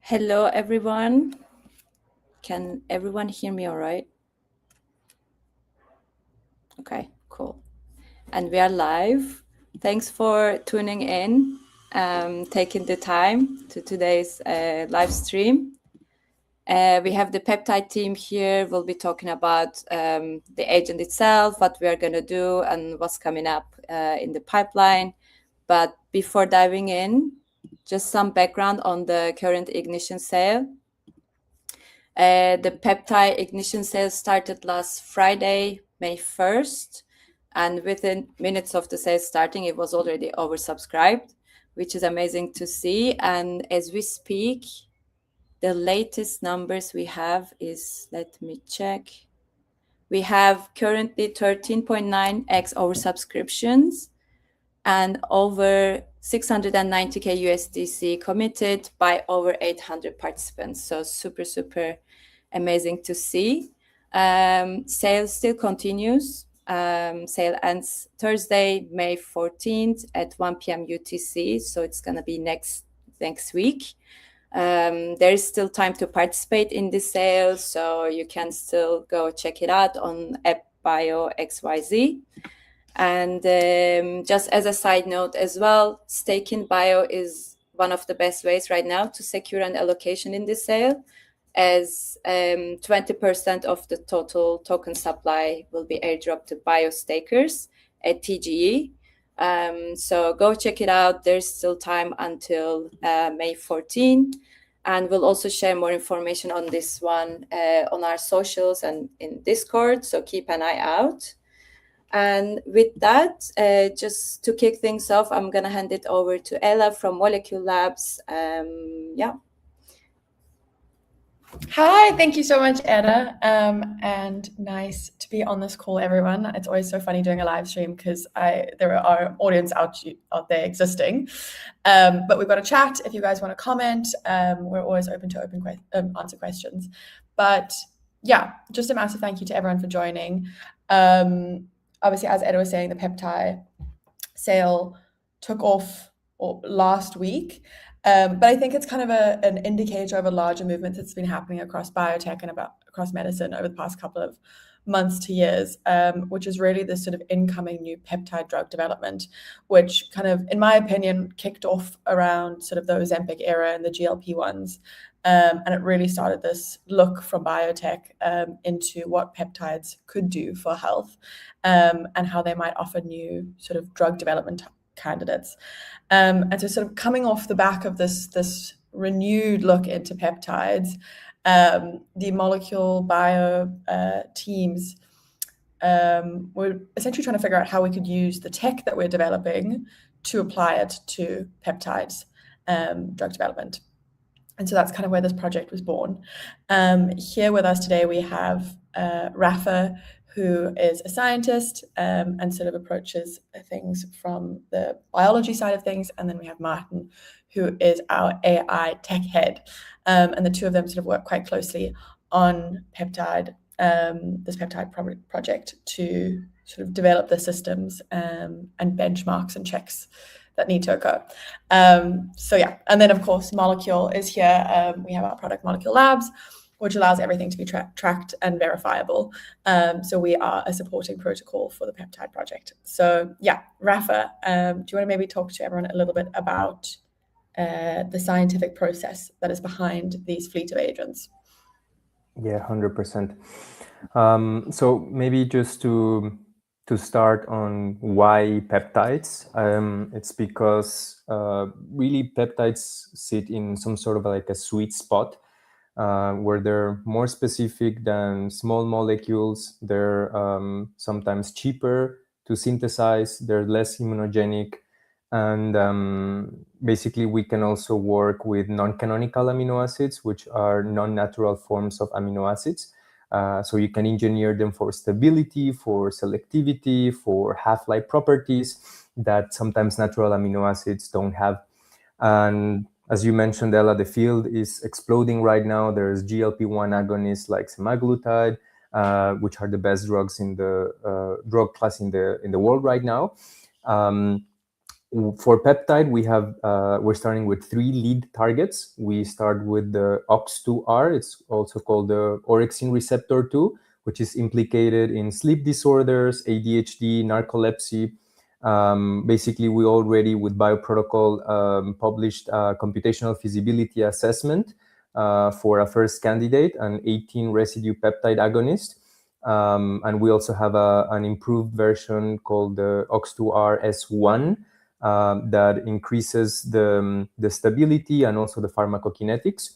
Hello, everyone. Can everyone hear me all right? Okay, cool. And we are live. Thanks for tuning in, taking the time to today's live stream. We have the Peptide team here. We'll be talking about the agent itself, what we are going to do, and what's coming up in the pipeline. But before diving in, just some background on the current ignition sale. The Peptide ignition sale started last Friday, May 1st, and within minutes of the sale starting, it was already oversubscribed, which is amazing to see. And as we speak, the latest numbers we have is, let me check. We have currently 13.9x oversubscriptions and over 690K USDC committed by over 800 participants. So super, super amazing to see. Sale still continues. Sale ends Thursday, May 14th at 1 p.m. UTC. So it's going to be next week. There is still time to participate in the sale. So you can still go check it out on AppBio XYZ. And just as a side note as well, staking bio is one of the best ways right now to secure an allocation in the sale, as 20% of the total token supply will be airdropped to bio stakers at TGE. So go check it out. There's still time until May 14. And we'll also share more information on this one on our socials and in Discord. So keep an eye out. And with that, just to kick things off, I'm going to hand it over to Ella from Molecule Labs. Yeah. Hi, thank you so much, Edda. And nice to be on this call, everyone. It's always so funny doing a live stream because there are audience out there existing. But we've got a chat if you guys want to comment. We're always open to answer questions. But yeah, just a massive thank you to everyone for joining. Obviously, as Edda was saying, the Peptide sale took off last week. But I think it's kind of an indicator of a larger movement that's been happening across biotech and across medicine over the past couple of months to years, which is really this sort of incoming new peptide drug development, which kind of, in my opinion, kicked off around sort of the Ozempic era and the GLP-1s. And it really started this look from biotech into what peptides could do for health and how they might offer new sort of drug development candidates. And so sort of coming off the back of this renewed look into peptides, the Molecule Bio teams were essentially trying to figure out how we could use the tech that we're developing to apply it to peptides drug development. And so that's kind of where this project was born. Here with us today, we have Rafa, who is a scientist and sort of approaches things from the biology side of things. And then we have Martin, who is our AI tech head. And the two of them sort of work quite closely on Peptide, this Peptide project to sort of develop the systems and benchmarks and checks that need to occur. So yeah, and then of course, Molecule is here. We have our product Molecule Labs, which allows everything to be tracked and verifiable. So we are a supporting protocol for the Peptide project. So yeah, Rafa, do you want to maybe talk to everyone a little bit about the scientific process that is behind these fleet of agents? Yeah, 100%. So maybe just to start on why peptides, it's because really peptides sit in some sort of like a sweet spot where they're more specific than small molecules. They're sometimes cheaper to synthesize, they're less immunogenic, and basically we can also work with non-canonical amino acids, which are non-natural forms of amino acids. So you can engineer them for stability, for selectivity, for half-life properties that sometimes natural amino acids don't have. And as you mentioned, Ella, the field is exploding right now. There's GLP-1 agonists like semaglutide, which are the best drugs in the drug class in the world right now. For peptide, we're starting with 3 lead targets. We start with the OX2R. It's also called the orexin receptor 2, which is implicated in sleep disorders, ADHD, narcolepsy. Basically, we already, with Bioprotocol, published a computational feasibility assessment for a first candidate, an 18 residue peptide agonist. And we also have an improved version called the OX2R-S1 that increases the stability and also the pharmacokinetics.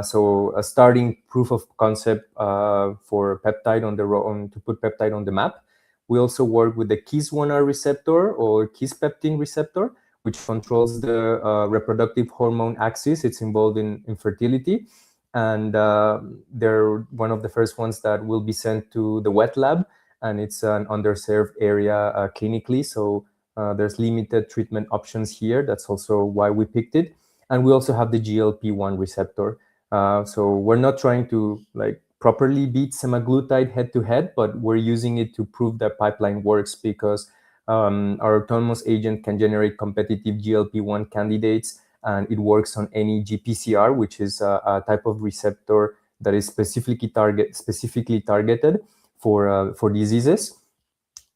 So a starting proof of concept for peptide to put peptide on the map. We also work with the KIS1R receptor or kispeptin receptor, which controls the reproductive hormone axis. It's involved in fertility. And they're one of the first ones that will be sent to the wet lab, and it's an underserved area clinically. So there's limited treatment options here. That's also why we picked it. And we also have the GLP-1 receptor. So we're not trying to properly beat semaglutide head to head, but we're using it to prove that pipeline works because our autonomous agent can generate competitive GLP-1 candidates, and it works on any GPCR, which is a type of receptor that is specifically targeted for diseases.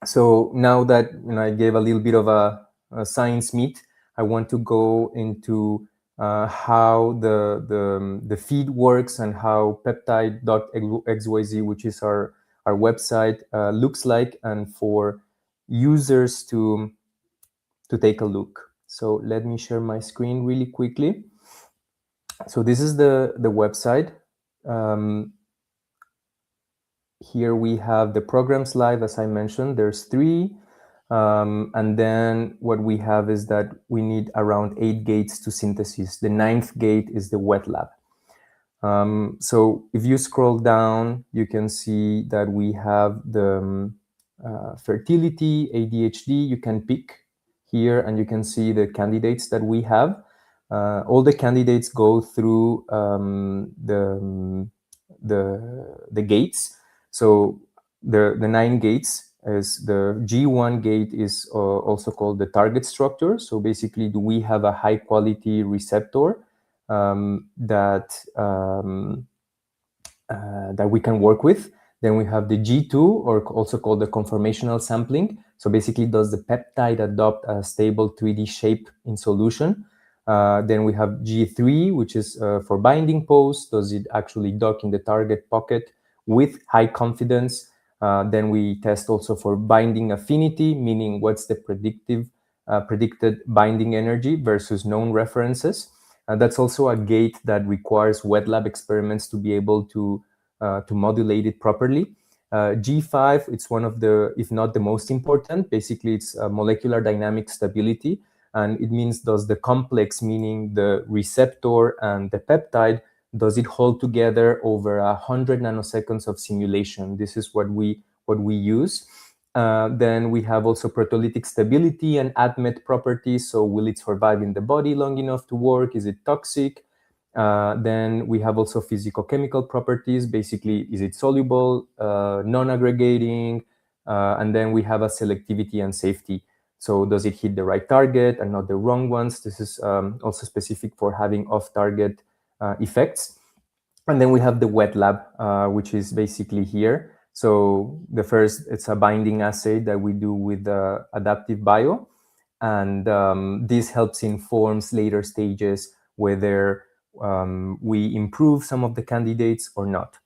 So now that I gave a little bit of a science meet, I want to go into how the feed works and how peptide.xyz, which is our website, looks like, and for users to take a look. So let me share my screen really quickly. So this is the website. Here we have the programs live, as I mentioned. There's 3. And then what we have is that we need around 8 gates to synthesis. The 9th gate is the wet lab. So if you scroll down, you can see that we have the fertility, ADHD. You can pick here, and you can see the candidates that we have. All the candidates go through the gates. So the 9 gates is the G1 gate is also called the target structure. So basically, do we have a high quality receptor that we can work with? Then we have the G2, or also called the conformational sampling. So basically, does the peptide adopt a stable 3D shape in solution? Then we have G3, which is for binding pose. Does it actually dock in the target pocket with high confidence? Then we test also for binding affinity, meaning what's the predicted binding energy versus known references. That's also a gate that requires wet lab experiments to be able to modulate it properly. G5, it's one of the, if not the most important. Basically, it's molecular dynamic stability. And it means, does the complex, meaning the receptor and the peptide, does it hold together over 100 nanoseconds of simulation? This is what we use. Then we have also proteolytic stability and ADMET properties. So will it survive in the body long enough to work? Is it toxic? Then we have also physicochemical properties. Basically, is it soluble, non-aggregating? And then we have a selectivity and safety. So does it hit the right target and not the wrong ones? This is also specific for having off-target effects. And then we have the wet lab, which is basically here. So the first, it's a binding assay that we do with Adaptive Bio. And this helps informs later stages whether we improve some of the candidates or not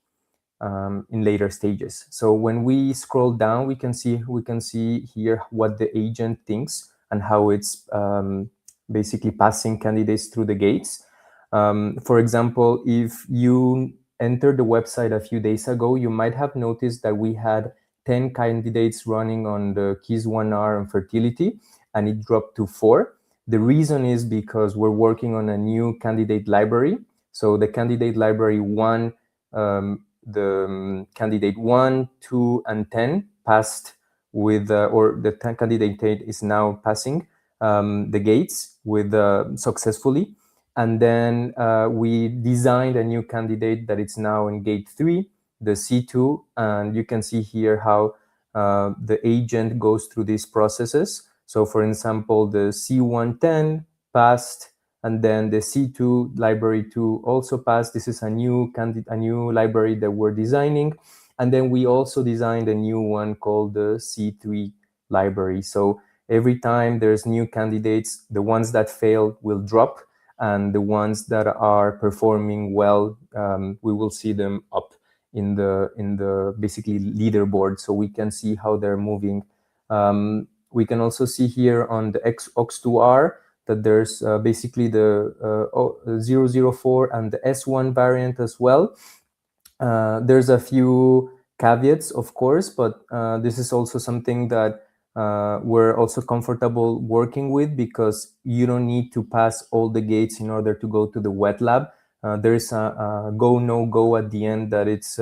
in later stages. So when we scroll down, we can see here what the agent thinks and how it's basically passing candidates through the gates. For example, if you entered the website a few days ago, you might have noticed that we had 10 candidates running on the KIS1R and fertility, and it dropped to 4. The reason is because we're working on a new candidate library. So the candidate library 1, the candidate 1, 2, and 10 passed with, or the candidate 8 is now passing the gates with successfully. And then we designed a new candidate that it's now in gate 3, the C2, and you can see here how the agent goes through these processes. So for example, the C110 passed, and then the C2 library 2 also passed. This is a new library that we're designing. And then we also designed a new one called the C3 library. So every time there's new candidates, the ones that fail will drop, and the ones that are performing well, we will see them up in the basically leaderboard, so we can see how they're moving. We can also see here on the OX2R that there's basically the 004 and the S1 variant as well. There's a few caveats, of course, but this is also something that we're also comfortable working with, because you don't need to pass all the gates in order to go to the wet lab. There is a go, no go at the end, that it's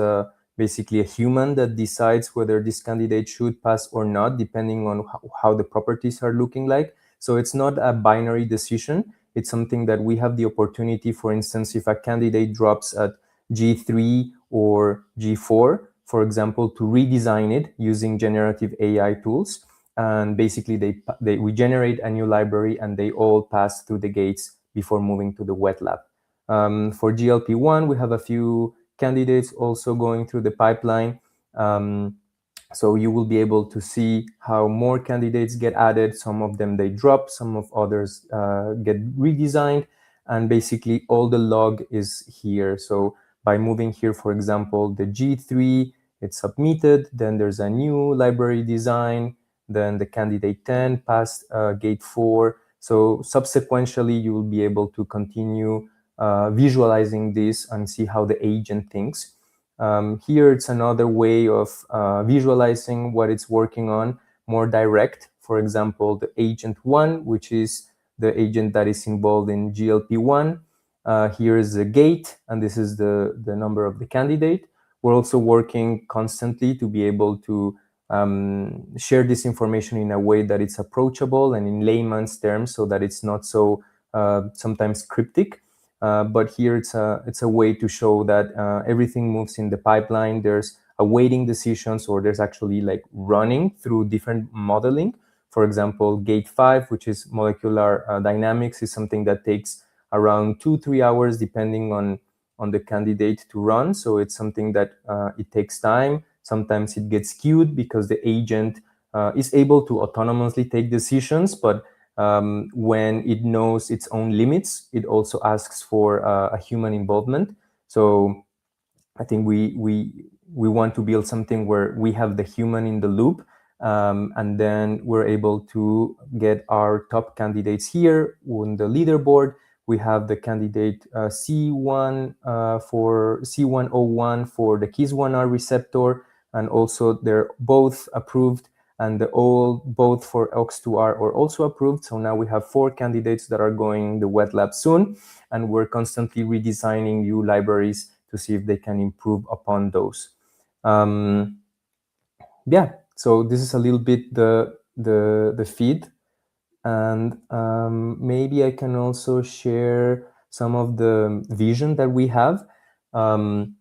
basically a human that decides whether this candidate should pass or not, depending on how the properties are looking like. So it's not a binary decision. It's something that we have the opportunity, for instance, if a candidate drops at G3 or G4, for example, to redesign it using generative AI tools. And basically we generate a new library, and they all pass through the gates before moving to the wet lab. For GLP-1, we have a few candidates also going through the pipeline. So you will be able to see how more candidates get added. Some of them, they drop, some of others get redesigned, and basically all the log is here. So by moving here, for example, the G3, it's submitted, then there's a new library design, then the candidate 10 passed gate 4. So subsequently, you will be able to continue visualizing this and see how the agent thinks. Here, it's another way of visualizing what it's working on, more direct. For example, the agent 1, which is the agent that is involved in GLP-1. Here is the gate, and this is the number of the candidate. We're also working constantly to be able to share this information in a way that it's approachable and in layman's terms, so that it's not so sometimes cryptic. But here it's a way to show that everything moves in the pipeline. There's awaiting decisions, or there's actually like running through different modeling. For example, gate 5, which is molecular dynamics, is something that takes around 2-3 hours, depending on the candidate to run. So it's something that it takes time. Sometimes it gets skewed because the agent is able to autonomously take decisions, but when it knows its own limits, it also asks for a human involvement. So I think we want to build something where we have the human in the loop, and then we're able to get our top candidates here on the leaderboard. We have the candidate C1 for C101 for the KIS1R receptor, and also they're both approved, and both for OX2R are also approved. So now we have 4 candidates that are going the wet lab soon, and we're constantly redesigning new libraries to see if they can improve upon those. Yeah, so this is a little bit the feed, and maybe I can also share some of the vision that we have,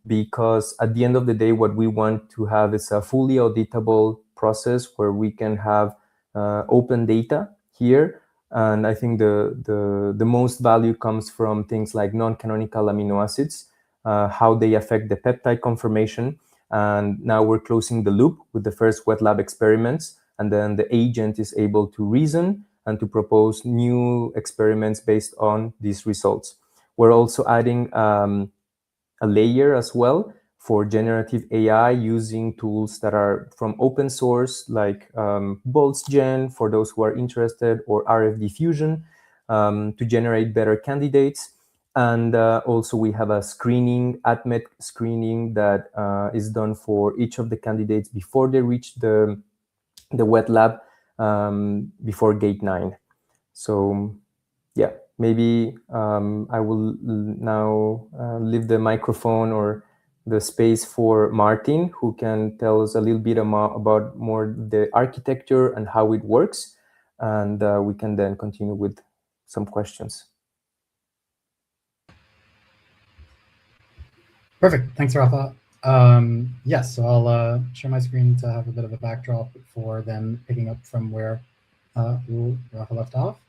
because at the end of the day, what we want to have is a fully auditable process where we can have open data here. And I think the most value comes from things like non-canonical amino acids, how they affect the peptide conformation. And now we're closing the loop with the first wet lab experiments, and then the agent is able to reason and to propose new experiments based on these results. We're also adding a layer as well for generative AI using tools that are from open source, like BoltzGen for those who are interested, or RF diffusion to generate better candidates. And also we have a screening, ADMET screening that is done for each of the candidates before they reach the wet lab, before gate 9. So yeah, maybe I will now leave the microphone or the space for Martin, who can tell us a little bit about more the architecture and how it works. And we can then continue with some questions. Perfect. Thanks, Rafa. Yes, so I'll share my screen to have a bit of a backdrop before then picking up from where Rafa left off.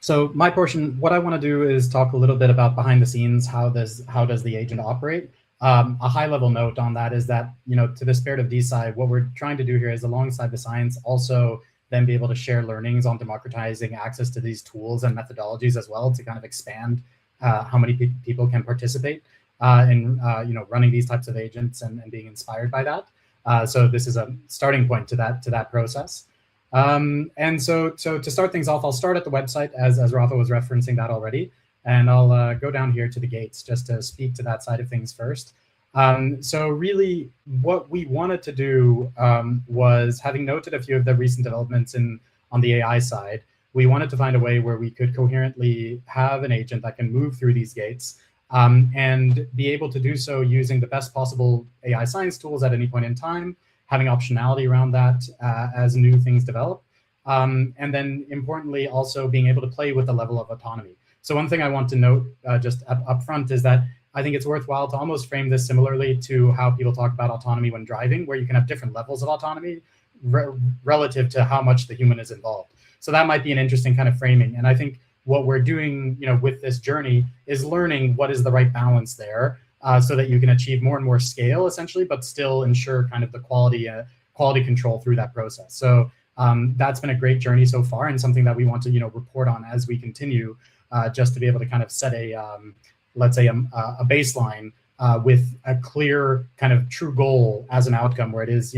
So my portion, what I want to do is talk a little bit about behind the scenes, how does the agent operate? A high level note on that is that, to the spirit of DeSci, what we're trying to do here is, alongside the science, also then be able to share learnings on democratizing access to these tools and methodologies as well, to kind of expand how many people can participate in running these types of agents and being inspired by that. So this is a starting point to that process. And so to start things off, I'll start at the website, as Rafa was referencing that already, and I'll go down here to the gates just to speak to that side of things first. So really what we wanted to do was, having noted a few of the recent developments on the AI side, we wanted to find a way where we could coherently have an agent that can move through these gates and be able to do so using the best possible AI science tools at any point in time, having optionality around that as new things develop. And then importantly, also being able to play with the level of autonomy. So one thing I want to note just up front is that I think it's worthwhile to almost frame this similarly to how people talk about autonomy when driving, where you can have different levels of autonomy relative to how much the human is involved. So that might be an interesting kind of framing. And I think what we're doing with this journey is learning what is the right balance there, so that you can achieve more and more scale, essentially, but still ensure kind of the quality control through that process. So that's been a great journey so far, and something that we want to report on as we continue, just to be able to kind of set a let's say a baseline with a clear kind of true goal as an outcome, where it is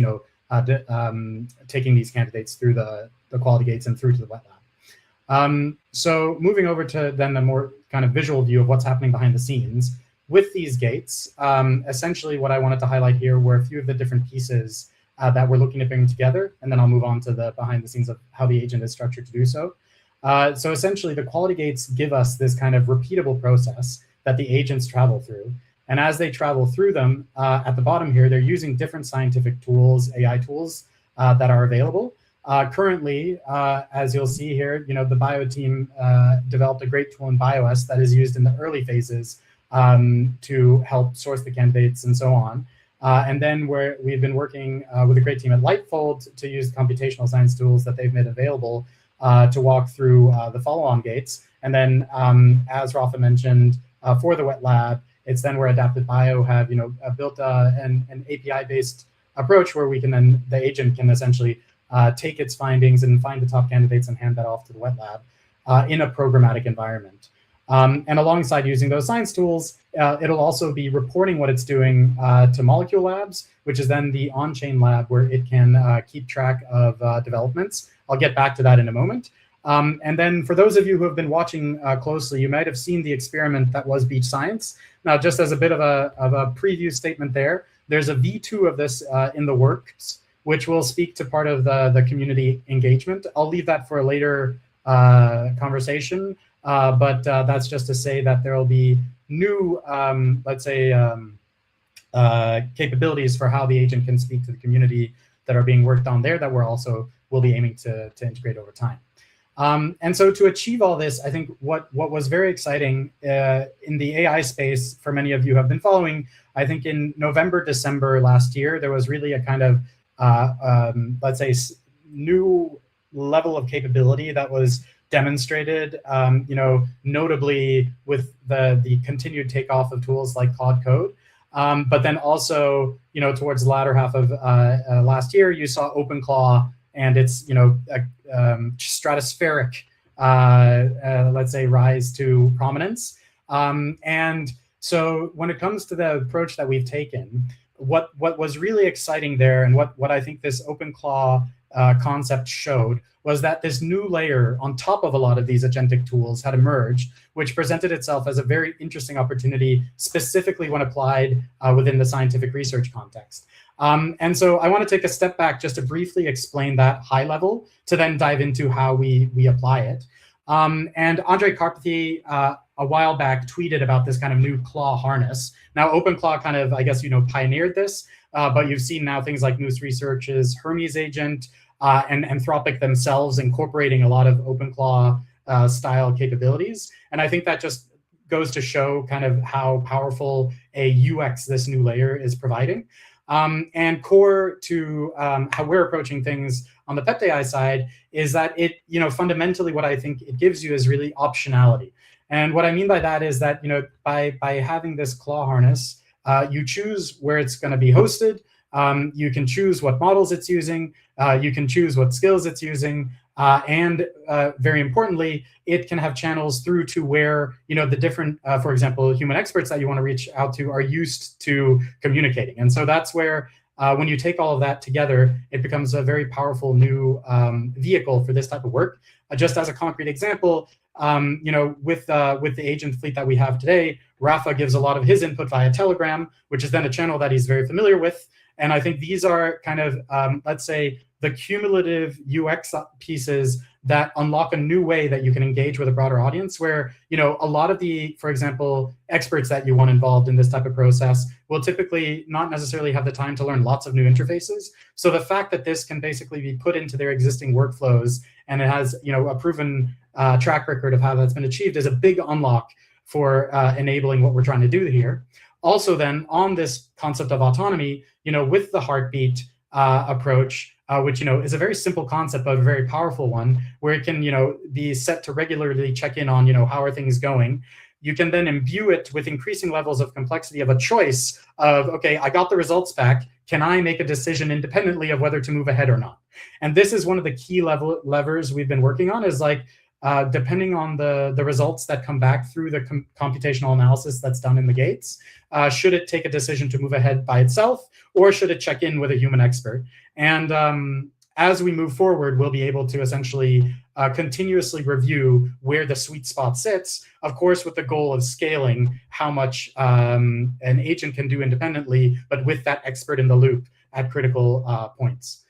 taking these candidates through the quality gates and through to the wet lab. So moving over to then the more kind of visual view of what's happening behind the scenes. With these gates, essentially what I wanted to highlight here were a few of the different pieces that we're looking to bring together, and then I'll move on to the behind the scenes of how the agent is structured to do so. So essentially, the quality gates give us this kind of repeatable process that the agents travel through. And as they travel through them, at the bottom here, they're using different scientific tools, AI tools, that are available. Currently, as you'll see here, the bio team developed a great tool in BioS that is used in the early phases to help source the candidates and so on. And then we've been working with a great team at Lightfold to use computational science tools that they've made available to walk through the follow-on gates. And then, as Rafa mentioned, for the wet lab, it's then where Adaptive Bio have built an API-based approach where we can then, the agent can essentially take its findings and find the top candidates and hand that off to the wet lab in a programmatic environment. And alongside using those science tools, it'll also be reporting what it's doing to Molecule Labs, which is then the on-chain lab where it can keep track of developments. I'll get back to that in a moment. And then for those of you who have been watching closely, you might have seen the experiment that was Beach Science. Now, just as a bit of a preview statement there's a V2 of this in the works, which will speak to part of the community engagement. I'll leave that for a later conversation. But that's just to say that there will be new, let's say, capabilities for how the agent can speak to the community that are being worked on there that we'll be aiming to integrate over time. And so to achieve all this, I think what was very exciting in the AI space, for many of you who have been following, I think in November, December last year, there was really a kind of, let's say, new level of capability that was demonstrated, notably with the continued takeoff of tools like Claude Code. But then also, towards the latter half of last year, you saw OpenClaw and its, stratospheric, let's say, rise to prominence. And so when it comes to the approach that we've taken, what was really exciting there, and what I think this OpenClaw concept showed, was that this new layer on top of a lot of these agentic tools had emerged, which presented itself as a very interesting opportunity, specifically when applied within the scientific research context. And so I want to take a step back just to briefly explain that high level, to then dive into how we apply it. And Andre Carpathy, a while back, tweeted about this kind of new claw harness. Now, OpenClaw kind of, I guess, pioneered this, but you've seen now things like Moose Research's Hermes agent, and Anthropic themselves incorporating a lot of OpenClaw style capabilities. And I think that just goes to show kind of how powerful a UX this new layer is providing. And core to how we're approaching things on the PeptAI side is that it, fundamentally what I think it gives you is really optionality. And what I mean by that is that, by having this claw harness, you choose where it's going to be hosted. You can choose what models it's using. You can choose what skills it's using. And very importantly, it can have channels through to where, the different, for example, human experts that you want to reach out to are used to communicating. And so that's where, when you take all of that together, it becomes a very powerful new vehicle for this type of work. Just as a concrete example, with the agent fleet that we have today, Rafa gives a lot of his input via Telegram, which is then a channel that he's very familiar with. And I think these are kind of, let's say, the cumulative UX pieces that unlock a new way that you can engage with a broader audience, where, a lot of the, for example, experts that you want involved in this type of process will typically not necessarily have the time to learn lots of new interfaces. So the fact that this can basically be put into their existing workflows, and it has, a proven track record of how that's been achieved, is a big unlock for enabling what we're trying to do here. Also then, on this concept of autonomy, with the heartbeat approach, which is a very simple concept but a very powerful one, where it can be set to regularly check in on how are things going. You can then imbue it with increasing levels of complexity of a choice of, okay, I got the results back. Can I make a decision independently of whether to move ahead or not? And this is one of the key levers we've been working on, is like, depending on the results that come back through the computational analysis that's done in the gates, should it take a decision to move ahead by itself, or should it check in with a human expert? And as we move forward, we'll be able to essentially continuously review where the sweet spot sits, of course, with the goal of scaling how much an agent can do independently, but with that expert in the loop at critical points.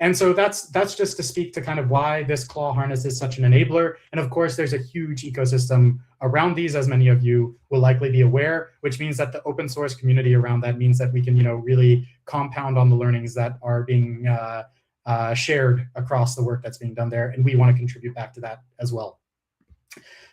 And so that's just to speak to kind of why this claw harness is such an enabler. And of course, there's a huge ecosystem around these, as many of you will likely be aware, which means that the open source community around that means that we can, really compound on the learnings that are being shared across the work that's being done there. And we want to contribute back to that as well.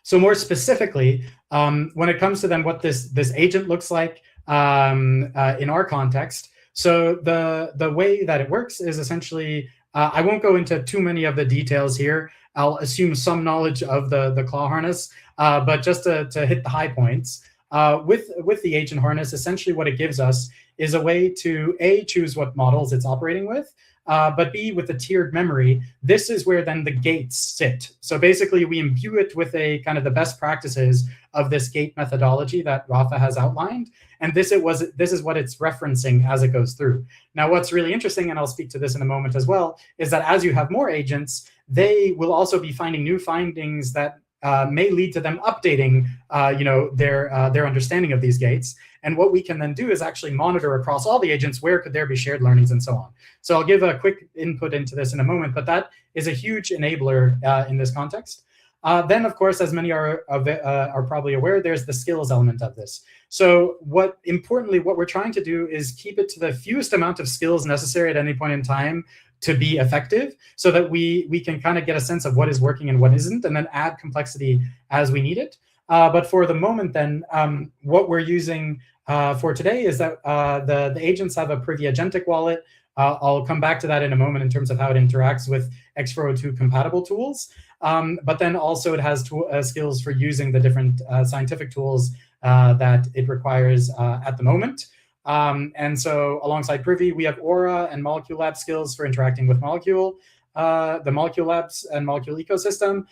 So more specifically, when it comes to then what this agent looks like in our context, so the way that it works is essentially, I won't go into too many of the details here. I'll assume some knowledge of the claw harness, but just to hit the high points. With the agent harness, essentially what it gives us is a way to A, choose what models it's operating with, but B, with the tiered memory, this is where then the gates sit. So basically we imbue it with a kind of the best practices of this gate methodology that Rafa has outlined. And this is what it's referencing as it goes through. Now, what's really interesting, and I'll speak to this in a moment as well, is that as you have more agents, they will also be finding new findings that may lead to them updating, their understanding of these gates. And what we can then do is actually monitor across all the agents, where could there be shared learnings and so on. So I'll give a quick input into this in a moment, but that is a huge enabler in this context. Then, of course, as many are probably aware, there's the skills element of this. So importantly, what we're trying to do is keep it to the fewest amount of skills necessary at any point in time to be effective, so that we can kind of get a sense of what is working and what isn't, and then add complexity as we need it. But for the moment, then, what we're using for today is that the agents have a Privy agentic wallet. I'll come back to that in a moment in terms of how it interacts with X402 compatible tools. But then also it has skills for using the different scientific tools that it requires at the moment. And so alongside Privy, we have Aura and Molecule Lab skills for interacting with Molecule, the Molecule Labs and Molecule ecosystem.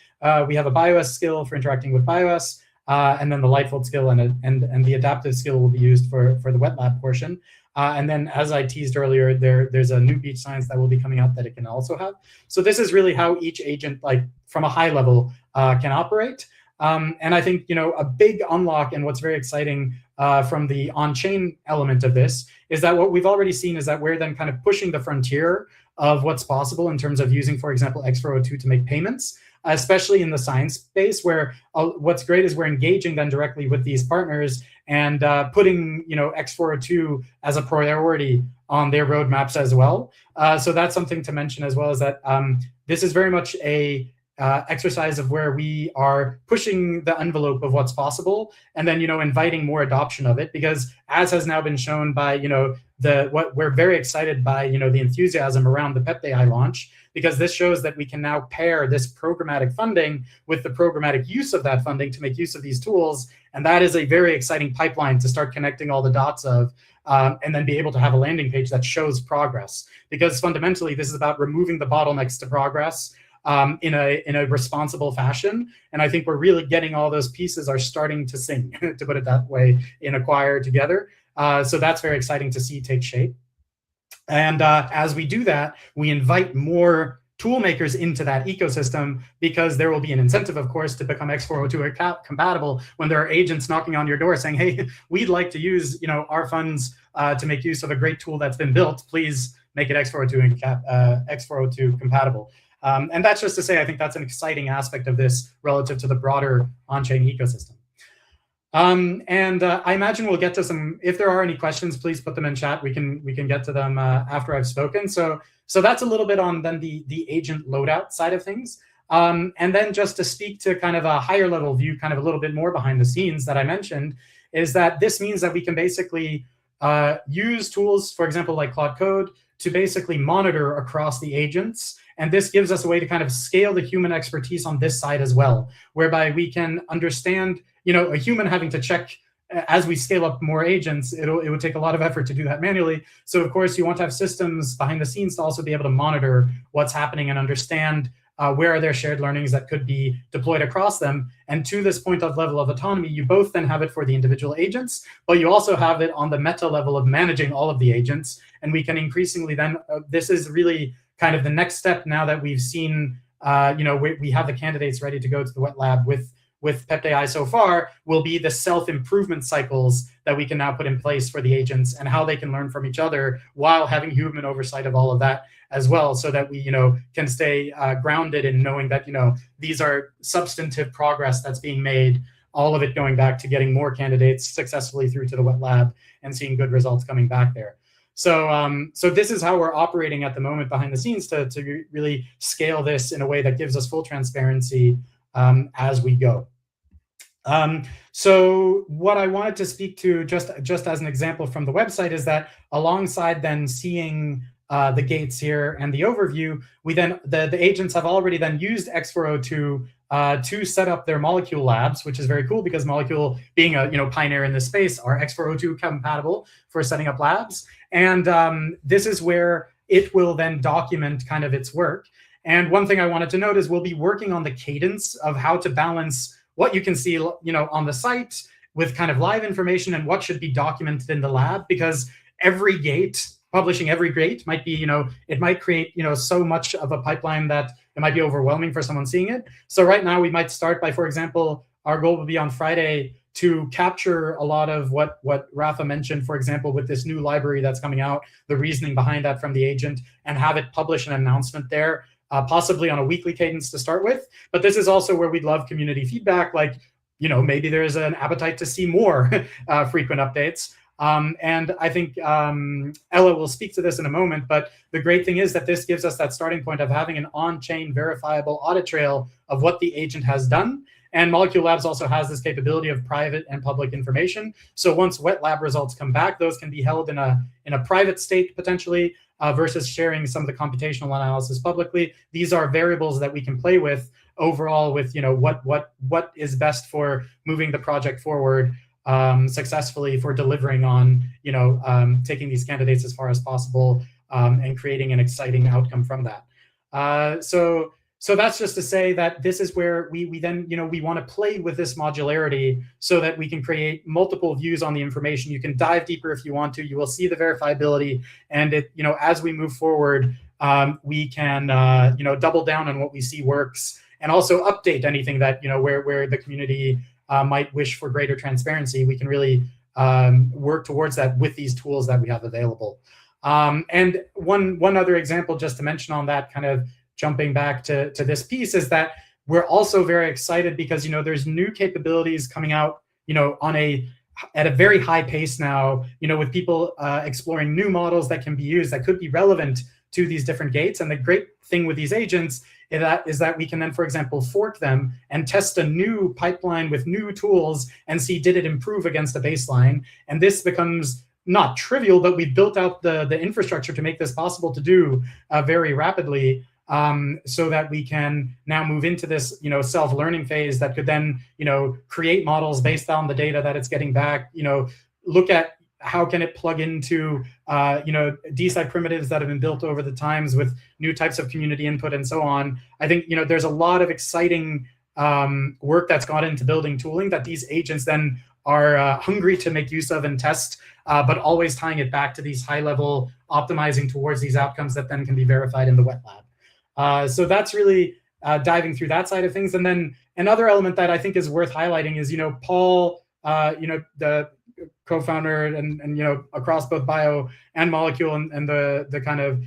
We have a BioS skill for interacting with BioS, and then the Lightfold skill and the adaptive skill will be used for the wet lab portion. And then, as I teased earlier, there's a new beach science that will be coming out that it can also have. So this is really how each agent, like from a high level, can operate. And I think a big unlock, and what's very exciting from the on-chain element of this, is that what we've already seen is that we're then kind of pushing the frontier of what's possible in terms of using, for example, X402 to make payments, especially in the science space, where what's great is we're engaging then directly with these partners and putting X402 as a priority on their roadmaps as well. So that's something to mention as well, is that this is very much a exercise of where we are pushing the envelope of what's possible, and then inviting more adoption of it, because as has now been shown by what we're very excited by the enthusiasm around the PeptAI launch, because this shows that we can now pair this programmatic funding with the programmatic use of that funding to make use of these tools, and that is a very exciting pipeline to start connecting all the dots of. And then be able to have a landing page that shows progress, because fundamentally this is about removing the bottlenecks to progress in a responsible fashion. And I think we're really getting all those pieces are starting to sing, to put it that way, in a choir together. So that's very exciting to see take shape. And as we do that, we invite more tool makers into that ecosystem, because there will be an incentive, of course, to become X402 compatible when there are agents knocking on your door saying, hey, we'd like to use our funds to make use of a great tool that's been built. Please make it X402 compatible. And that's just to say, I think that's an exciting aspect of this relative to the broader on-chain ecosystem. And I imagine we'll get to some, if there are any questions, please put them in chat. We can get to them after I've spoken. So that's a little bit on then the agent loadout side of things. And then just to speak to kind of a higher level view, kind of a little bit more behind the scenes that I mentioned, is that this means that we can basically use tools, for example, like Claude Code, to basically monitor across the agents. And this gives us a way to kind of scale the human expertise on this side as well, whereby we can understand, a human having to check as we scale up more agents, it would take a lot of effort to do that manually. So of course, you want to have systems behind the scenes to also be able to monitor what's happening and understand where are there shared learnings that could be deployed across them. And to this point of level of autonomy, you both then have it for the individual agents, but you also have it on the meta level of managing all of the agents. And we can increasingly then, this is really kind of the next step now that we've seen, we have the candidates ready to go to the wet lab with PeptAI so far, will be the self-improvement cycles that we can now put in place for the agents, and how they can learn from each other while having human oversight of all of that as well, so that we can stay grounded in knowing that these are substantive progress that's being made, all of it going back to getting more candidates successfully through to the wet lab and seeing good results coming back there. So this is how we're operating at the moment behind the scenes to really scale this in a way that gives us full transparency as we go. So what I wanted to speak to just as an example from the website is that alongside then seeing the gates here and the overview, we then the agents have already then used X402 to set up their Molecule labs, which is very cool, because Molecule, being a pioneer in this space, are X402 compatible for setting up labs. And this is where it will then document kind of its work. And one thing I wanted to note is we'll be working on the cadence of how to balance what you can see, on the site with kind of live information and what should be documented in the lab, because every gate, publishing every gate might be, it might create, so much of a pipeline that it might be overwhelming for someone seeing it. So right now we might start by, for example, our goal will be on Friday to capture a lot of what Rafa mentioned, for example, with this new library that's coming out, the reasoning behind that from the agent, and have it publish an announcement there. Possibly on a weekly cadence to start with. But this is also where we'd love community feedback, like, maybe there's an appetite to see more frequent updates. And I think Ella will speak to this in a moment, but the great thing is that this gives us that starting point of having an on-chain verifiable audit trail of what the agent has done. And Molecule Labs also has this capability of private and public information. So once wet lab results come back, those can be held in a private state potentially, versus sharing some of the computational analysis publicly. These are variables that we can play with overall with what is best for moving the project forward successfully, for delivering on taking these candidates as far as possible and creating an exciting outcome from that. So that's just to say that this is where we then, we want to play with this modularity so that we can create multiple views on the information. You can dive deeper if you want to. You will see the verifiability, and it, as we move forward, we can, double down on what we see works, and also update anything that, where the community might wish for greater transparency. We can really work towards that with these tools that we have available. And one other example, just to mention on that, kind of jumping back to this piece, is that we're also very excited because, there's new capabilities coming out, at a very high pace now, with people exploring new models that can be used, that could be relevant to these different gates. And the great thing with these agents is that we can then, for example, fork them and test a new pipeline with new tools and see, did it improve against a baseline? And this becomes not trivial, but we've built out the infrastructure to make this possible to do very rapidly, so that we can now move into this, self-learning phase that could then, create models based on the data that it's getting back, look at how can it plug into, DeSci primitives that have been built over the times with new types of community input and so on. I think, there's a lot of exciting work that's gone into building tooling that these agents then are hungry to make use of and test, but always tying it back to these high-level optimizing towards these outcomes that then can be verified in the wet lab. So that's really diving through that side of things. And then another element that I think is worth highlighting is, Paul, the co-founder and across both bio and molecule and the kind of,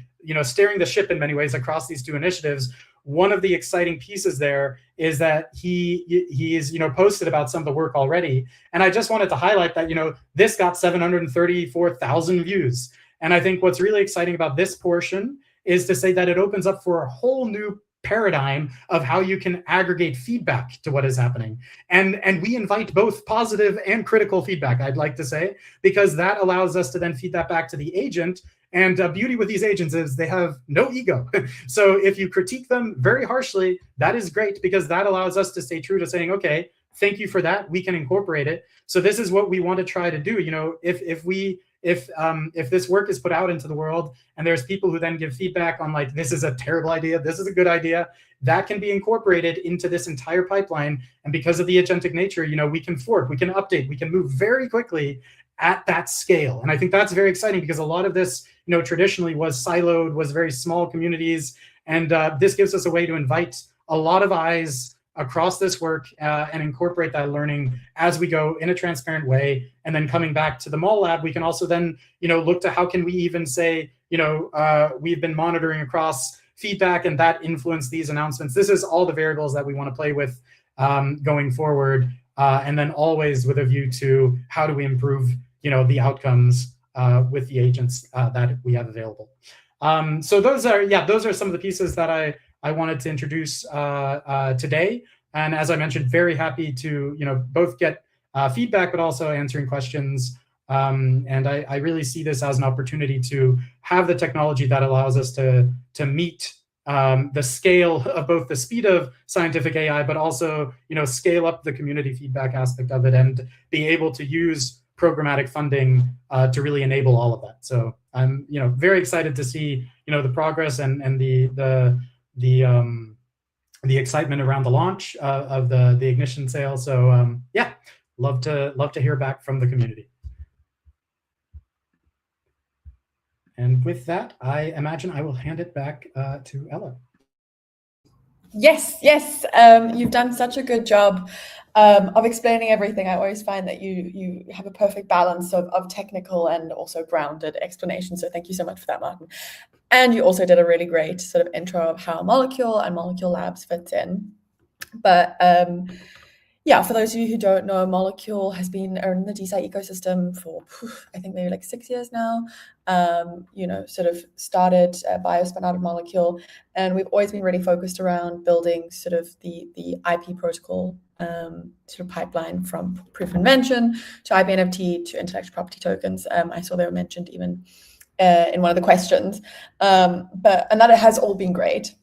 steering the ship in many ways across these two initiatives. One of the exciting pieces there is that he's posted about some of the work already. And I just wanted to highlight that, this got 734,000 views. And I think what's really exciting about this portion is to say that it opens up for a whole new paradigm of how you can aggregate feedback to what is happening. And we invite both positive and critical feedback, I'd like to say, because that allows us to then feed that back to the agent. And beauty with these agents is they have no ego. So if you critique them very harshly, that is great, because that allows us to stay true to saying, okay, thank you for that. We can incorporate it. So this is what we want to try to do. If this work is put out into the world and there's people who then give feedback on like, this is a terrible idea, this is a good idea, that can be incorporated into this entire pipeline. And because of the agentic nature, we can fork, we can update, we can move very quickly at that scale. And I think that's very exciting, because a lot of this, traditionally was siloed, was very small communities. And this gives us a way to invite a lot of eyes across this work and incorporate that learning as we go in a transparent way. And then coming back to the Mall Lab, we can also then, look to how can we even say, we've been monitoring across feedback and that influenced these announcements. This is all the variables that we want to play with going forward. And then always with a view to how do we improve, the outcomes with the agents that we have available. So those are some of the pieces that I wanted to introduce today. And as I mentioned, very happy to both get feedback, but also answering questions. And I really see this as an opportunity to have the technology that allows us to meet the scale of both the speed of scientific AI, but also scale up the community feedback aspect of it and be able to use programmatic funding to really enable all of that. So I'm very excited to see the progress and the excitement around the launch of the Ignition sale. So yeah, love to hear back from the community. And with that, I imagine I will hand it back to Ella. Yes, you've done such a good job of explaining everything. I always find that you have a perfect balance of technical and also grounded explanation. So thank you so much for that, Martin. And you also did a really great sort of intro of how Molecule and Molecule Labs fits in. But yeah, for those of you who don't know, Molecule has been in the DeSci ecosystem for, I think maybe like 6 years now. Sort of started bio spun out of Molecule, and we've always been really focused around building sort of the IP protocol sort of pipeline from proof of invention to IP NFT to intellectual property tokens. I saw they were mentioned even in one of the questions, and that it has all been great.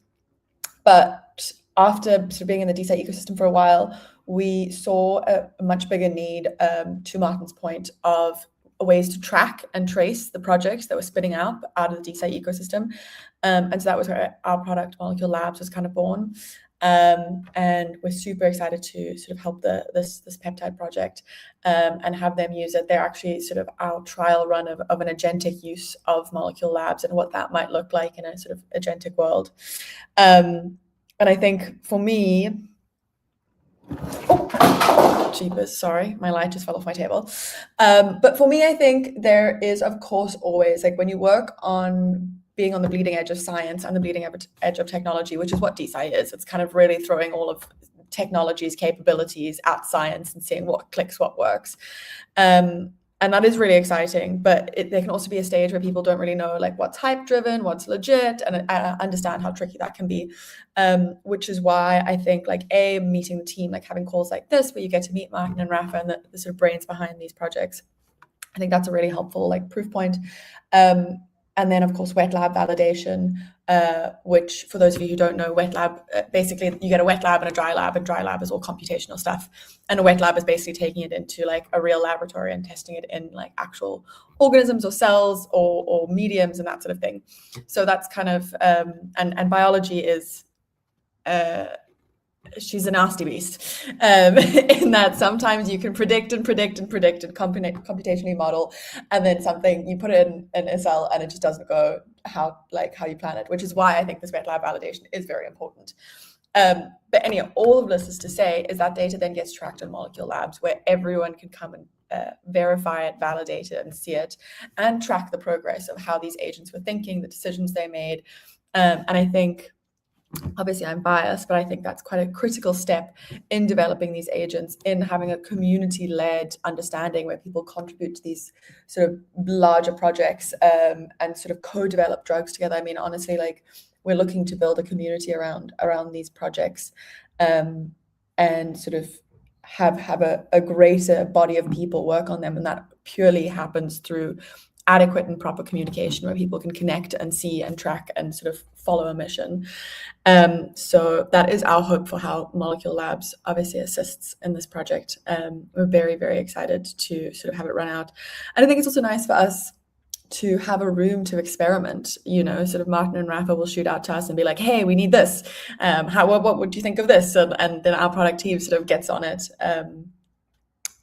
But after sort of being in the DeSci ecosystem for a while, we saw a much bigger need, to Martin's point, of ways to track and trace the projects that were spinning out of the DeSci ecosystem. And so that was where our product, Molecule Labs, was kind of born. And we're super excited to sort of help this peptide project and have them use it. They're actually sort of our trial run of an agentic use of Molecule Labs and what that might look like in a sort of agentic world. And I think for me, jeepers, sorry, my light just fell off my table. But for me, I think there is, of course, always, like when you work on being on the bleeding edge of science and the bleeding edge of technology, which is what DeSci is. It's kind of really throwing all of technology's capabilities at science and seeing what clicks, what works. And that is really exciting, but there can also be a stage where people don't really know like what's hype driven, what's legit, and I understand how tricky that can be, which is why I think like meeting the team, like having calls like this where you get to meet Martin and Rafa and the sort of brains behind these projects. I think that's a really helpful like proof point. And then of course wet lab validation, which for those of you who don't know, wet lab, basically you get a wet lab and dry lab is all computational stuff. And a wet lab is basically taking it into like a real laboratory and testing it in like actual organisms or cells or mediums and that sort of thing. So that's kind of, and biology is, she's a nasty beast, in that sometimes you can predict and computationally model, and then something you put it in a cell and it just doesn't go how you plan it, which is why I think this wet lab validation is very important. But anyway, all of this is to say is that data then gets tracked in molecule labs where everyone can come and verify it, validate it, and see it, and track the progress of how these agents were thinking, the decisions they made. And I think, obviously I'm biased, but I think that's quite a critical step in developing these agents, in having a community-led understanding where people contribute to these sort of larger projects, and sort of co-develop drugs together. I mean, honestly, like we're looking to build a community around these projects, and sort of have a greater body of people work on them, and that purely happens through adequate and proper communication where people can connect and see and track and sort of follow a mission. So that is our hope for how Molecule Labs obviously assists in this project. We're very, very excited to sort of have it run out. And I think it's also nice for us to have a room to experiment, you know, sort of Martin and Rafa will shoot out to us and be like, hey, we need this. What would you think of this? And then our product team sort of gets on it.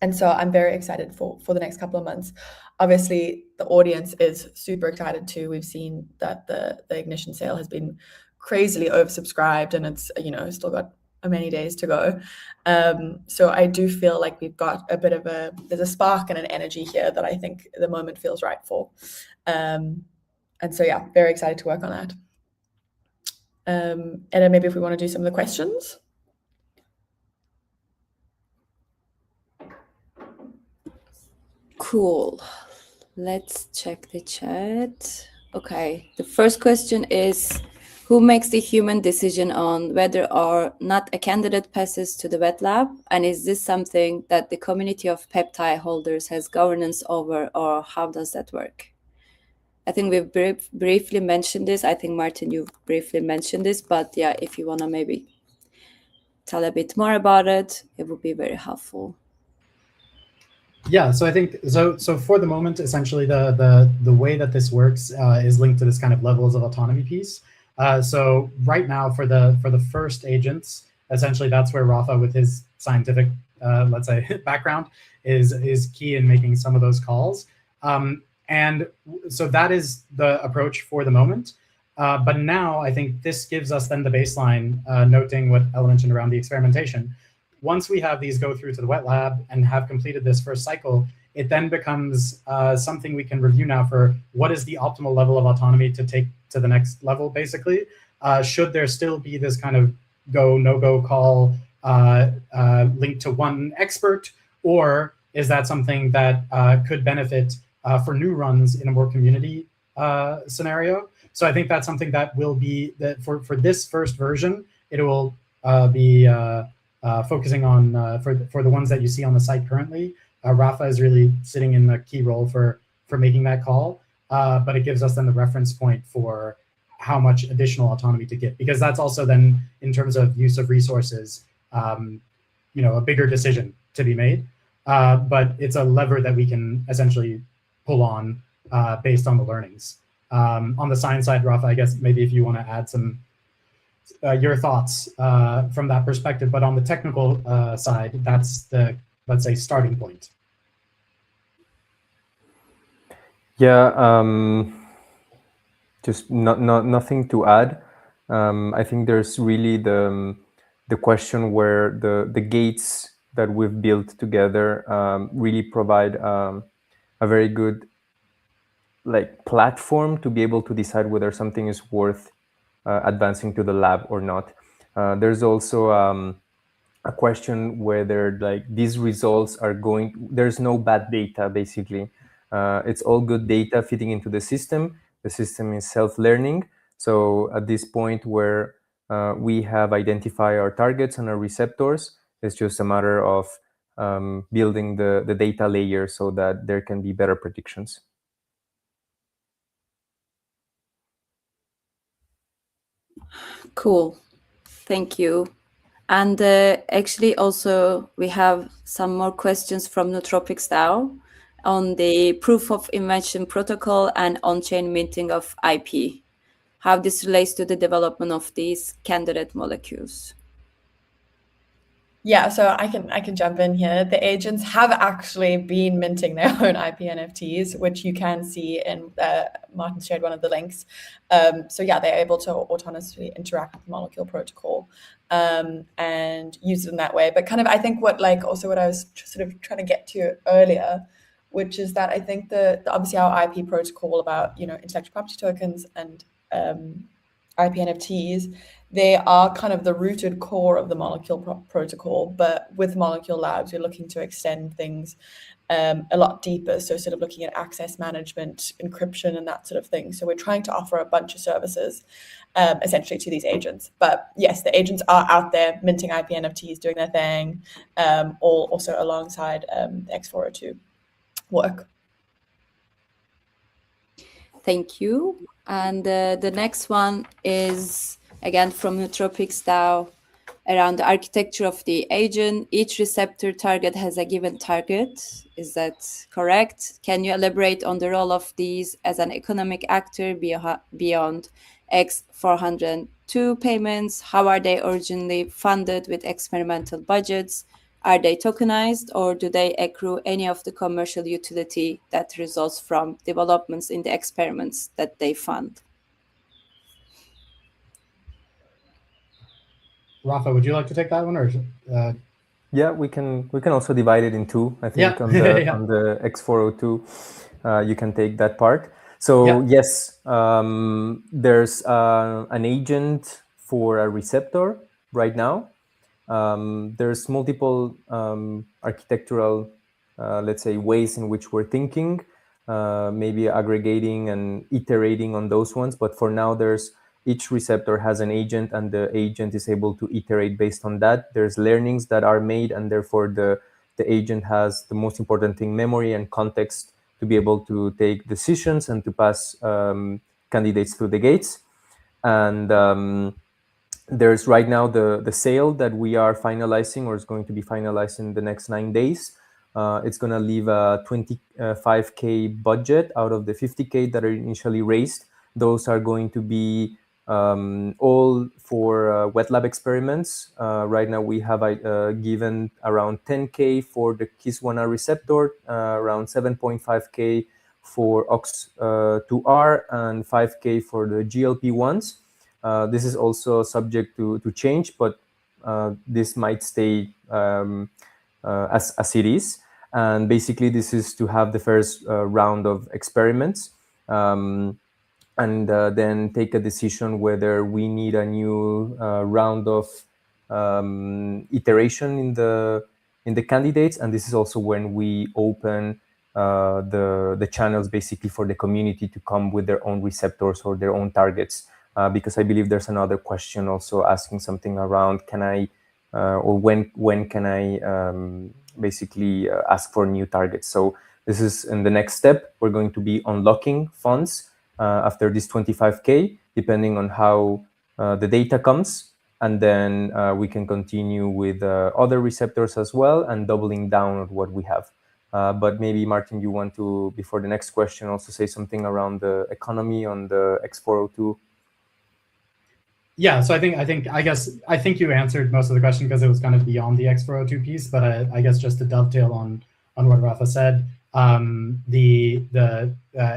And so I'm very excited for the next couple of months. Obviously, the audience is super excited too. We've seen that the Ignition sale has been crazily oversubscribed, and it's, you know, still got many days to go. So I do feel like we've got a bit of there's a spark and an energy here that I think the moment feels right for. And so, yeah, very excited to work on that. And then maybe if we want to do some of the questions. Cool. Let's check the chat. Okay, the first question is, who makes the human decision on whether or not a candidate passes to the wet lab? And is this something that the community of peptide holders has governance over, or how does that work? I think we've briefly mentioned this. I think, Martin, you've briefly mentioned this, but yeah, if you want to maybe tell a bit more about it, it would be very helpful. Yeah, so I think so for the moment, essentially the way that this works is linked to this kind of levels of autonomy piece. So right now for the first agents, essentially that's where Rafa, with his scientific let's say background, is key in making some of those calls. And so that is the approach for the moment. But now I think this gives us then the baseline, noting what Ella mentioned around the experimentation. Once we have these go through to the wet lab and have completed this first cycle, it then becomes something we can review now for what is the optimal level of autonomy to take to the next level, basically. Should there still be this kind of go, no-go call linked to one expert, or is that something that could benefit for new runs in a more community scenario? So I think that's something that will be, that for this first version, it will be focusing on, for the ones that you see on the site currently. Rafa is really sitting in the key role for making that call, but it gives us then the reference point for how much additional autonomy to get, because that's also then, in terms of use of resources, you know, a bigger decision to be made. But it's a lever that we can essentially pull on based on the learnings. On the science side, Rafa, I guess maybe if you want to add some your thoughts from that perspective, but on the technical side, that's the, let's say, starting point. Yeah, just nothing to add. I think there's really the question where the gates that we've built together really provide a very good platform to be able to decide whether something is worth advancing to the lab or not. There's also a question whether like these results are going, there's no bad data basically. It's all good data fitting into the system. The system is self-learning. So at this point where we have identified our targets and our receptors, it's just a matter of building the data layer so that there can be better predictions. Cool. Thank you. And actually, also, we have some more questions from Nootropics DAO on the proof of invention protocol and on-chain minting of IP, how this relates to the development of these candidate molecules. Yeah, so I can jump in here. The agents have actually been minting their own IP NFTs, which you can see in Martin shared one of the links. So yeah, they're able to autonomously interact with the molecule protocol and use it in that way. But kind of, I think what I was sort of trying to get to earlier, which is that I think obviously our IP protocol about intellectual property tokens and IP NFTs, they are kind of the rooted core of the molecule protocol, but with Molecule Labs, we're looking to extend things a lot deeper. So sort of looking at access management, encryption, and that sort of thing. So we're trying to offer a bunch of services essentially to these agents. But yes, the agents are out there minting IP NFTs, doing their thing, all also alongside the X402 work. Thank you. And the next one is, again, from Nootropics DAO, around the architecture of the agent. Each receptor target has a given target. Is that correct? Can you elaborate on the role of these as an economic actor beyond X402 payments? How are they originally funded with experimental budgets? Are they tokenized, or do they accrue any of the commercial utility that results from developments in the experiments that they fund? Rafa, would you like to take that one, or? Yeah, we can also divide it in two. I think Yeah. on the X402, you can take that part. So yes, there's an agent for a receptor right now. There's multiple architectural, let's say, ways in which we're thinking, maybe aggregating and iterating on those ones. But for now, each receptor has an agent, and the agent is able to iterate based on that. There's learnings that are made, and therefore the agent has the most important thing, memory and context, to be able to take decisions and to pass candidates through the gates. And there's right now the sale that we are finalizing, or is going to be finalized in the next 9 days. It's going to leave a 25K budget out of the 50K that are initially raised. Those are going to be all for wet lab experiments. Right now we have given around 10K for the KISS1R receptor, around 7.5K for OX2R, and 5K for the GLP-1s. This is also subject to change, but this might stay as it is. And basically, this is to have the first round of experiments, and then take a decision whether we need a new round of iteration in the candidates. And this is also when we open the channels basically for the community to come with their own receptors or their own targets. Because I believe there's another question also asking something around, can I or when can I basically ask for new targets? So this is in the next step. We're going to be unlocking funds after this 25K, depending on how the data comes. And then we can continue with other receptors as well and doubling down on what we have. But maybe, Martin, you want to, before the next question, also say something around the economy on the X402? Yeah, so I think you answered most of the question because it was kind of beyond the X402 piece. But I guess just to dovetail on what Rafa said,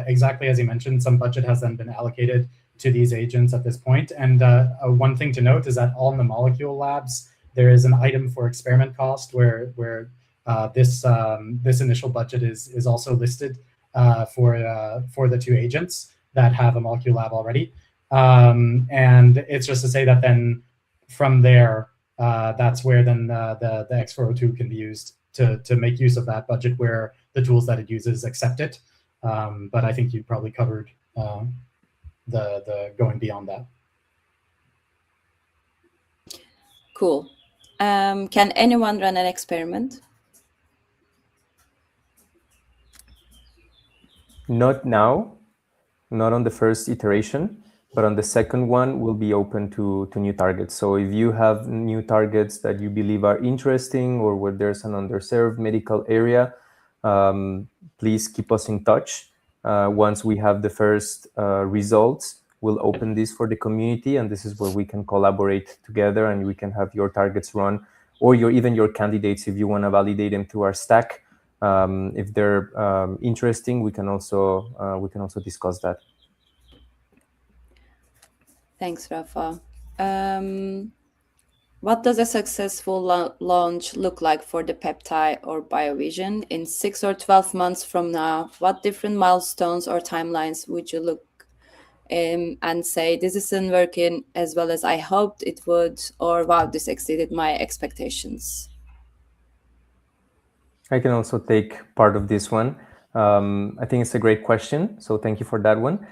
exactly as he mentioned, some budget has then been allocated to these agents at this point. And one thing to note is that on the Molecule Labs, there is an item for experiment cost where this initial budget is also listed for the two agents that have a Molecule Lab already. And it's just to say that then from there, that's where then the X402 can be used to make use of that budget where the tools that it uses accept it. But I think you probably covered the going beyond that. Cool. Can anyone run an experiment? Not now, not on the first iteration, but on the second one, we'll be open to new targets. So if you have new targets that you believe are interesting or where there's an underserved medical area, please keep us in touch. Once we have the first results, we'll open this for the community, and this is where we can collaborate together and we can have your targets run, or even your candidates if you want to validate them through our stack. If they're interesting, we can also discuss that. Thanks, Rafa. What does a successful launch look like for the Peptide or BioVision in 6 or 12 months from now? What different milestones or timelines would you look and say, this isn't working as well as I hoped it would, or wow, this exceeded my expectations? I can also take part of this one. I think it's a great question, so thank you for that one.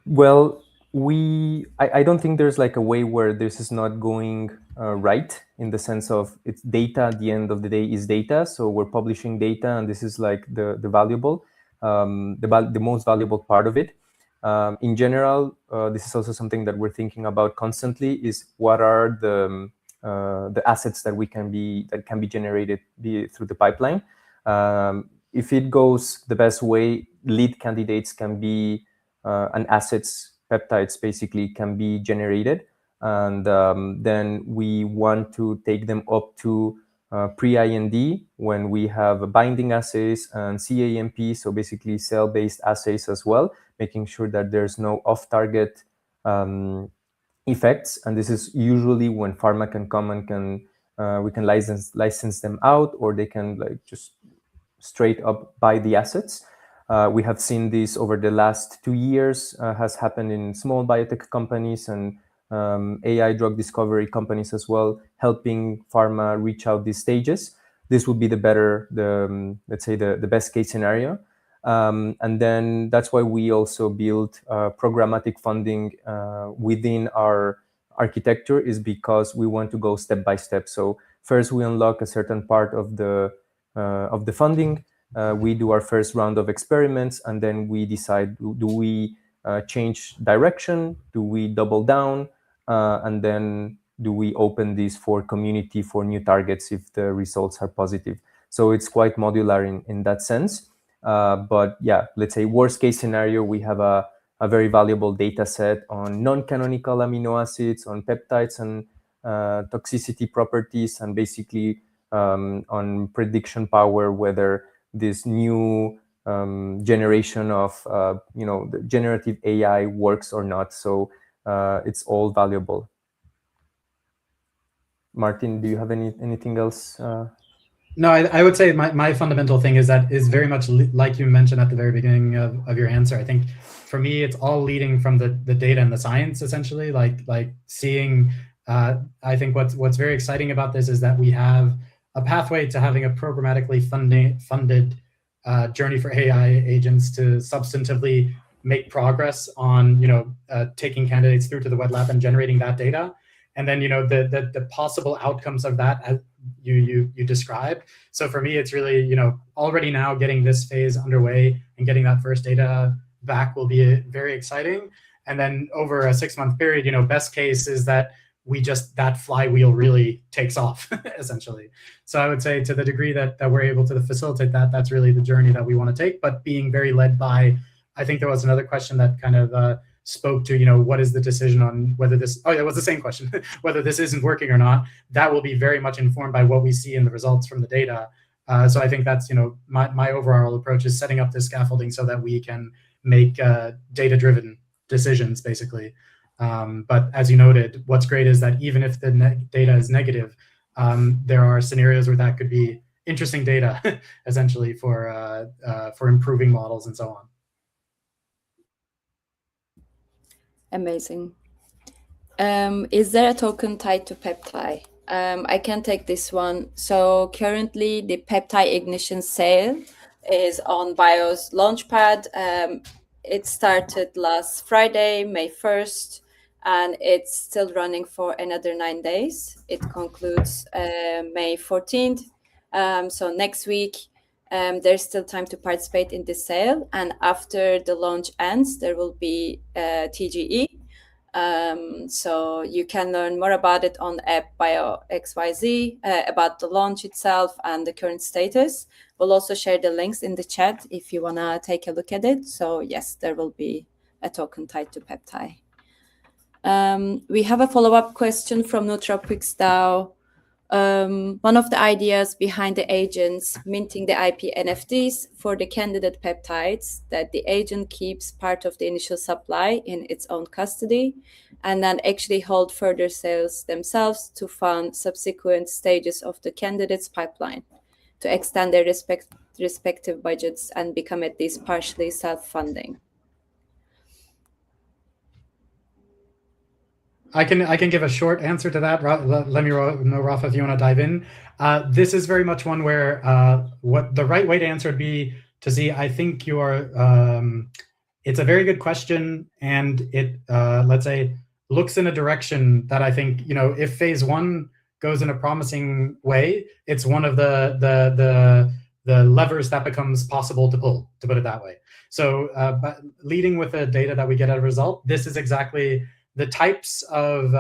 Well, I don't think there's like a way where this is not going right, in the sense of it's data at the end of the day is data. So we're publishing data, and this is like the valuable, the most valuable part of it. In general, this is also something that we're thinking about constantly, is what are the assets that can be generated through the pipeline. If it goes the best way, lead candidates can be and assets, peptides basically, can be generated, and then we want to take them up to pre-IND when we have binding assays and CAMP, so basically cell-based assays as well, making sure that there's no off-target effects. And this is usually when pharma can come and we can license them out, or they can like just straight up buy the assets. We have seen this over the last 2 years, has happened in small biotech companies and AI drug discovery companies as well, helping pharma reach out these stages. This would be let's say the best case scenario. And then that's why we also build programmatic funding within our architecture, is because we want to go step by step. So first we unlock a certain part of the funding. We do our first round of experiments, and then we decide, do we change direction? Do we double down? And then do we open this for community, for new targets if the results are positive? So it's quite modular in that sense. But yeah, let's say worst case scenario, we have a very valuable data set on non-canonical amino acids, on peptides and toxicity properties, and basically on prediction power, whether this new generation of the generative AI works or not. So it's all valuable. Martin, do you have anything else? No, I would say my fundamental thing is very much like you mentioned at the very beginning of your answer. I think for me, it's all leading from the data and the science, essentially. Like seeing, I think what's very exciting about this is that we have a pathway to having a programmatically funded journey for AI agents to substantively make progress on taking candidates through to the wet lab and generating that data. And then the possible outcomes of that, as you described. So for me, it's really already now getting this phase underway and getting that first data back will be very exciting. And then over a 6-month period, best case is that that flywheel really takes off, essentially. So I would say, to the degree that we're able to facilitate that, that's really the journey that we want to take, but being very led by, I think there was another question that kind of spoke to, what is the decision on whether this, it was the same question, whether this isn't working or not. That will be very much informed by what we see in the results from the data. So I think that's, my overall approach is setting up this scaffolding so that we can make data-driven decisions, basically. But as you noted, what's great is that even if the data is negative, there are scenarios where that could be interesting data, essentially, for improving models and so on. Amazing. Is there a token tied to Peptide? I can take this one. So currently the Peptide Ignition sale is on Bio's Launchpad. It started last Friday, May 1st, and it's still running for another 9 days. It concludes May 14th. So next week, there's still time to participate in the sale. And after the launch ends, there will be TGE. So you can learn more about it on app Bio XYZ, about the launch itself and the current status. We'll also share the links in the chat if you want to take a look at it. So yes, there will be a token tied to Peptide. We have a follow-up question from Nootropics DAO. One of the ideas behind the agents minting the IP NFTs for the candidate peptides, that the agent keeps part of the initial supply in its own custody and then actually hold further sales themselves to fund subsequent stages of the candidate's pipeline to extend their respective budgets and become at least partially self-funding. I can give a short answer to that. Let me know, Rafa, if you want to dive in. This is very much one where what the right way to answer would be to see. I think you're. It's a very good question, and it let's say looks in a direction that I think, you know, if phase one goes in a promising way, it's one of the levers that becomes possible to pull, to put it that way. So but leading with the data that we get as a result, this is exactly the types of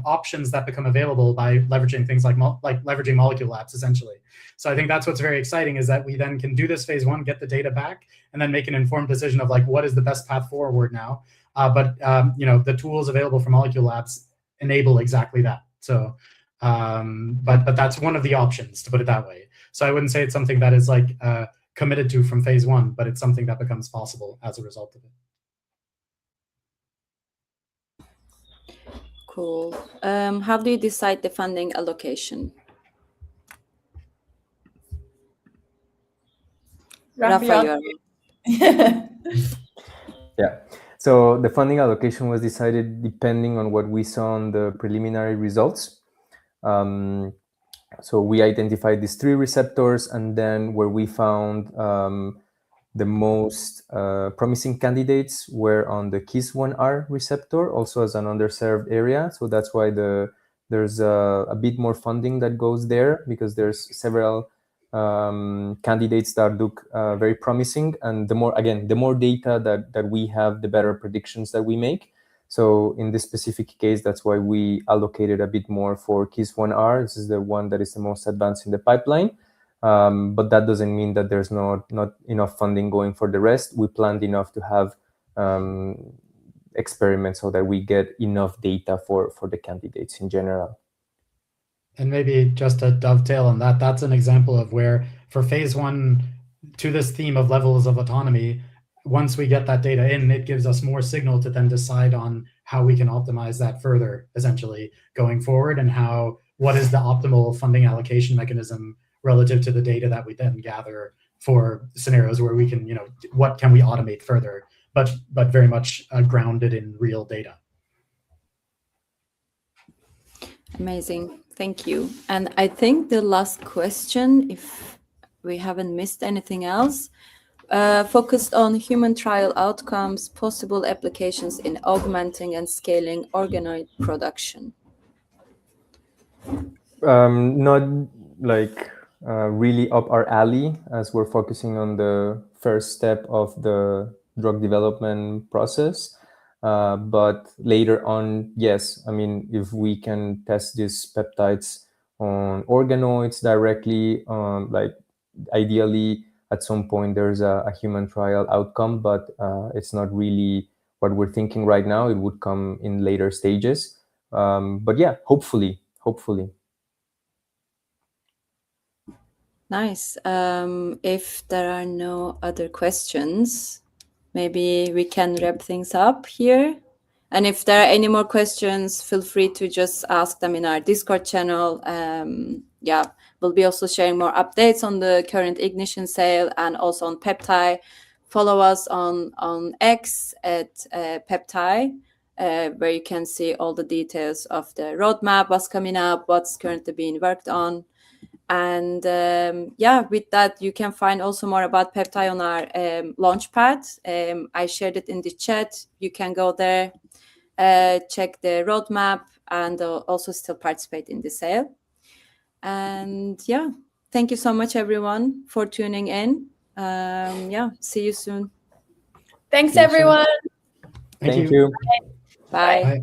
options that become available by leveraging things like leveraging molecule labs, essentially. So I think that's what's very exciting, is that we then can do this phase one, get the data back, and then make an informed decision of like, what is the best path forward now? But you know, the tools available from molecule labs enable exactly that. So, but that's one of the options, to put it that way. So I wouldn't say it's something that is like committed to from phase one, but it's something that becomes possible as a result of it. Cool. How do you decide the funding allocation? Rafa, you are. Yeah. So the funding allocation was decided depending on what we saw on the preliminary results. So we identified these 3 receptors, and then where we found the most promising candidates were on the KIS1R receptor, also as an underserved area. So that's why there's a bit more funding that goes there, because there's several candidates that look very promising. And the more data that we have, the better predictions that we make. So in this specific case, that's why we allocated a bit more for KIS1R. This is the one that is the most advanced in the pipeline. But that doesn't mean that there's not enough funding going for the rest. We planned enough to have experiments so that we get enough data for the candidates in general. And maybe just to dovetail on that, that's an example of where for phase one, to this theme of levels of autonomy, once we get that data in, it gives us more signal to then decide on how we can optimize that further, essentially going forward, and what is the optimal funding allocation mechanism relative to the data that we then gather for scenarios where we can, you know, what can we automate further, but very much grounded in real data. Amazing. Thank you. And I think the last question, if we haven't missed anything else, focused on human trial outcomes, possible applications in augmenting and scaling organoid production. Not like really up our alley, as we're focusing on the first step of the drug development process. But later on, yes, I mean, if we can test these peptides on organoids directly, like ideally at some point there's a human trial outcome, but it's not really what we're thinking right now. It would come in later stages. But yeah, hopefully. Nice. If there are no other questions, maybe we can wrap things up here. And if there are any more questions, feel free to just ask them in our Discord channel. Yeah, we'll be also sharing more updates on the current Ignition sale and also on Peptide. Follow us on X at Peptide. where you can see all the details of the roadmap, what's coming up, what's currently being worked on. And yeah, with that, you can find also more about PeptAI on our Launchpad. I shared it in the chat. You can go there, check the roadmap, and also still participate in the sale. And yeah, thank you so much, everyone, for tuning in. Yeah, see you soon. Thanks, See you soon. everyone. Thank Thank you. you. Bye. Bye.